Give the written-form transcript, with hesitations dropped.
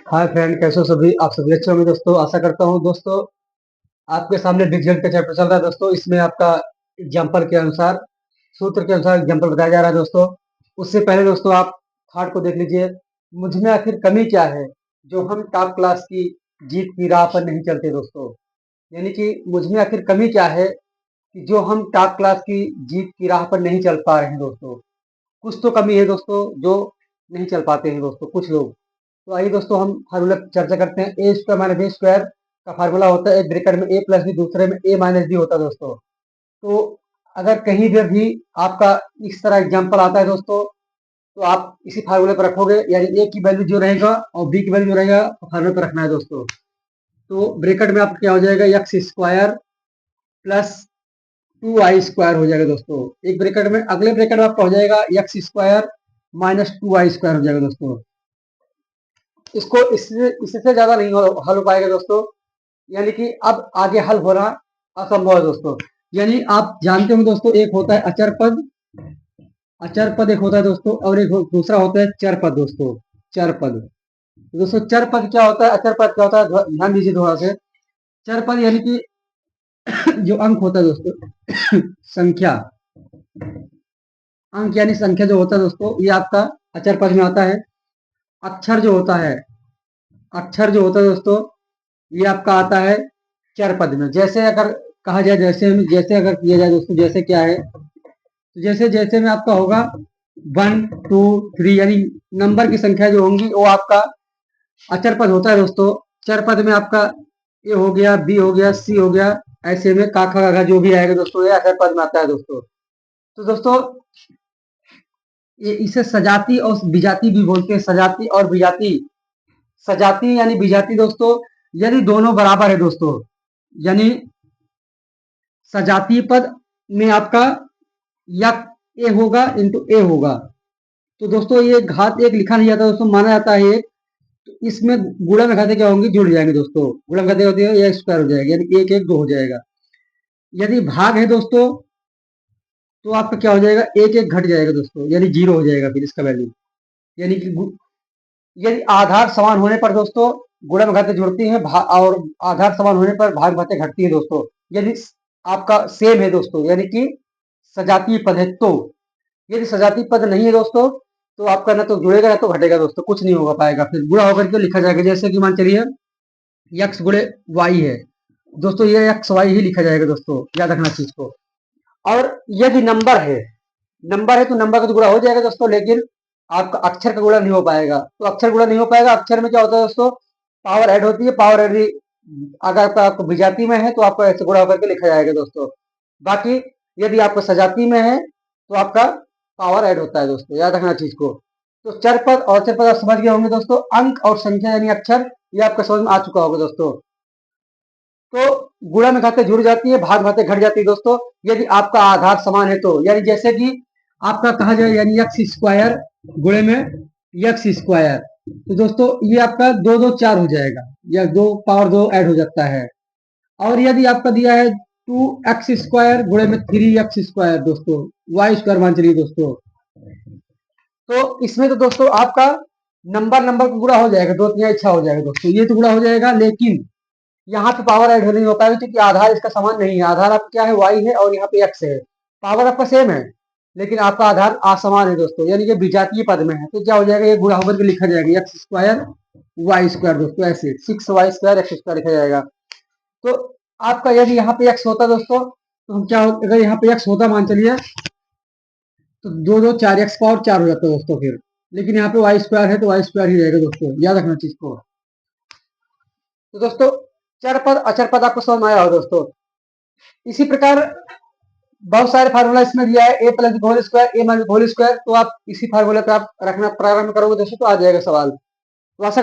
Hi friend, कैसे हो सभी? आप सभी अच्छे होंगे दोस्तों। आशा करता हूँ दोस्तों आपके सामने बीजगणित का चैप्टर चल रहा है दोस्तों। इसमें आपका एग्जाम्पल के अनुसार, सूत्र के अनुसार एग्जाम्पल बताया जा रहा है दोस्तों। उससे पहले दोस्तों आप थाट को देख लीजिए। मुझ में आखिर कमी क्या है जो हम टॉप क्लास की जीत की राह पर नहीं चलते दोस्तों। यानी कि मुझ में आखिर कमी क्या है कि जो हम टॉप क्लास की जीत की राह पर नहीं चल पा रहे हैं दोस्तों। कुछ तो कमी है दोस्तों जो नहीं चल पाते हैं दोस्तों कुछ लोग। तो आइए दोस्तों हम फार्मूला पर चर्चा करते हैं। ए स्क्वायर माइनस बी स्क्वायर का फार्मूला होता है एक ब्रैकेट में ए प्लस बी, दूसरे में ए माइनस बी होता है दोस्तों। तो अगर कहीं पर भी आपका इस तरह एग्जाम्पल आता है दोस्तों, तो आप इसी फार्मूले पर रखोगे, यानी ए की वैल्यू जो रहेगा और बी की वैल्यू जो रहेगा फार्मूले पर रखना है दोस्तों। तो ब्रैकेट में आपका क्या हो जाएगा, x square plus 2y square हो जाएगा दोस्तों। एक ब्रैकेट में, अगले ब्रैकेट में आपका हो जाएगा x square minus 2y square हो जाएगा दोस्तों। इसको इससे ज्यादा नहीं हल हो पाएगा दोस्तों। यानी कि अब आगे हल होना असंभव है दोस्तों। यानी आप जानते होंगे दोस्तों, एक होता है अचर पद, अचर पद एक होता है दोस्तों, और एक दूसरा होता है चर पद दोस्तों। चर पद, दोस्तों चर पद क्या होता है, अचर पद क्या होता है, ध्यान दीजिए थोड़ा से। चर पद यानी कि जो अंक होता है दोस्तों, संख्या, अंक यानी संख्या जो होता है दोस्तों, ये आपका अचर पद में आता है। अक्षर जो होता है, अक्षर जो होता है दोस्तों, ये आपका आता है चर पद में। जैसे अगर कहा जाए, जैसे अगर किया जाए दोस्तों, जैसे क्या है, तो जैसे जैसे में आपका होगा 1 2 3, यानी नंबर की संख्या जो होंगी वो आपका अचर पद होता है दोस्तों। चर पद में आपका ए हो गया, बी हो गया, सी हो गया, ऐसे में काखा काखा जो भी आएगा दोस्तों, ये अचर पद में आता है दोस्तों। तो दोस्तों ये इसे सजाती और विजाती भी बोलते हैं। सजाती और विजाती, सजाती यानी विजाती दोस्तों, यदि दोनों बराबर है दोस्तों। यानी सजातीय पद में आपका या ए होगा इंटू ए होगा। तो दोस्तों ये घात एक लिखा नहीं जाता दोस्तों, माना जाता है एक। तो इसमें गुणा में घाते क्या होंगे, जुड़ जाएंगे दोस्तों। गुणा में घाते होते हैं, एक स्क्वायर हो जाएगा, यानी एक एक दो हो जाएगा। यदि भाग है दोस्तों, तो आपका क्या हो जाएगा, एक एक घट जाएगा दोस्तों, यानी जीरो हो जाएगा फिर इसका वैल्यू। यानी कि यदि आधार समान होने पर दोस्तों गुणा में घाते जुड़ती हैं, और आधार समान होने पर भाग भाते घटती है दोस्तों। यदि आपका सेम है दोस्तों, यानी कि सजातीय पद है। तो यदि सजातीय पद नहीं है दोस्तों, तो आपका ना तो जुड़ेगा ना तो घटेगा दोस्तों, कुछ नहीं होगा पाएगा। फिर गुणा होकर के लिखा जाएगा। जैसे कि मान चलिए एक्स गुणे वाई है दोस्तों, ये एक्स वाई ही लिखा जाएगा दोस्तों, याद रखना चीज को। और यदि नंबर है, नंबर है तो नंबर का तो गुणा हो जाएगा दोस्तों, लेकिन आपका अक्षर का गुणा नहीं हो पाएगा। तो अक्षर गुणा नहीं हो पाएगा। अक्षर में क्या होता है दोस्तों, पावर ऐड होती है। पावर ऐड अगर आपको विजाती में है तो आपको ऐसे गुणा होकर के लिखा जाएगा दोस्तों। बाकी यदि आपको सजाती में है तो आपका पावर ऐड होता है दोस्तों, याद रखना चीज को। तो चर पद और चर पद आप समझ गए होंगे दोस्तों। अंक और संख्या यानी अक्षर, ये आपका समझ में आ चुका होगा दोस्तों। तो गुणा में घाते जुड़ जाती है, भाग भाते घट जाती है दोस्तों, यदि आपका आधार समान है तो। यानी जैसे कि आपका कहा जाए, यानी एक्स स्क्वायर गुणे में एक्स स्क्वायर, तो दोस्तों ये आपका दो दो चार हो जाएगा, या दो पावर दो ऐड हो जाता है। और यदि आपका दिया है 2x स्क्वायर गुणे में 3x स्क्वायर दोस्तों, वाई स्क्वायर मान चलिए दोस्तों, तो इसमें तो दोस्तों आपका नंबर नंबर का गुणा हो जाएगा, दो तीन इच्छा हो जाएगा दोस्तों, ये तो गुणा हो जाएगा। लेकिन यहाँ पे पावर ऐड नहीं हो पाएगा क्योंकि आधार इसका समान नहीं है। आधार आपका क्या है, वाई है, और यहाँ पे एक्स है। पावर आपका सेम है लेकिन आपका आधार असमान है दोस्तों, यानी कि विजातीय पद में है। तो क्या हो जाएगा, ये गुणा होकर के लिखा जाएगा एक्स स्क्वायर वाई स्क्वायर दोस्तों, ऐसे 6y स्क्वायर एक्स स्क्वायर लिखा जाएगा। तो आपका यदि यहाँ पे एक्स होता दोस्तों, तो हम क्या अगर यहाँ पे एक्स होता मान चलिए, तो दो दो चार एक्स पावर चार हो जाता है दोस्तों फिर। लेकिन यहाँ पे वाई स्क्वायर है तो वाई स्क्वायर ही रहेगा दोस्तों, याद रखना चीज को। तो दोस्तों चर पद अचर पद आपको समझ में आया हो दोस्तों। इसी प्रकार बहुत सारे फार्मूला इसमें दिया है, ए प्लस होल स्क्वायर ए माइनस होल स्क्वायर। तो आप इसी फार्मूला पे आप रखना प्रारंभ करोगे दोस्तों, तो आ जाएगा सवाल। तो आशा